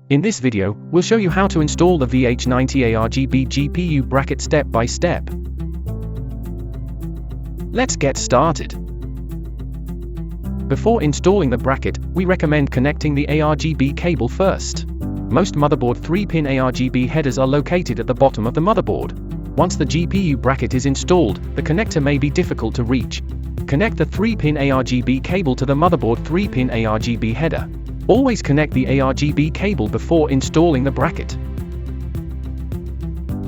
In this video, we'll show you how to install the VH90 ARGB GPU bracket step by step. Let's get started. Before installing the bracket, we recommend connecting the ARGB cable first. Most motherboard 3-pin ARGB headers are located at the bottom of the motherboard. Once the GPU bracket is installed, the connector may be difficult to reach. Connect the 3-pin ARGB cable to the motherboard 3-pin ARGB header. Always connect the ARGB cable before installing the bracket.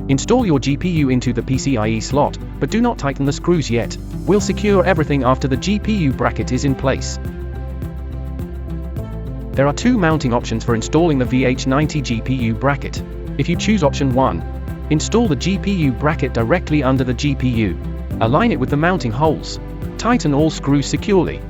Install your GPU into the PCIe slot, but do not tighten the screws yet. We'll secure everything after the GPU bracket is in place. There are two mounting options for installing the VH90 GPU bracket. If you choose option 1, install the GPU bracket directly under the GPU. Align it with the mounting holes. Tighten all screws securely.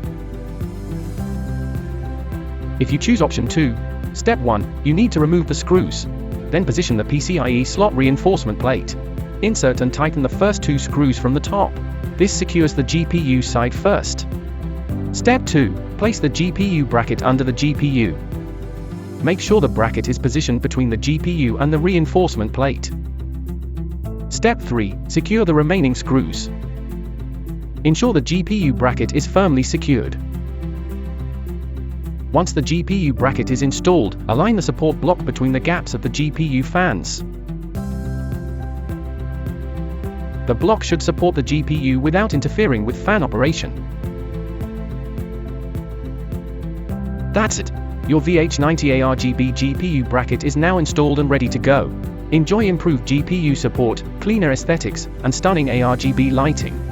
If you choose option 2, step 1, you need to remove the screws. Then position the PCIe slot reinforcement plate. Insert and tighten the first 2 screws from the top. This secures the GPU side first. Step 2, place the GPU bracket under the GPU. Make sure the bracket is positioned between the GPU and the reinforcement plate. Step 3, secure the remaining screws. Ensure the GPU bracket is firmly secured. Once the GPU bracket is installed, align the support block between the gaps of the GPU fans. The block should support the GPU without interfering with fan operation. That's it. Your VH90 ARGB GPU bracket is now installed and ready to go. Enjoy improved GPU support, cleaner aesthetics, and stunning ARGB lighting.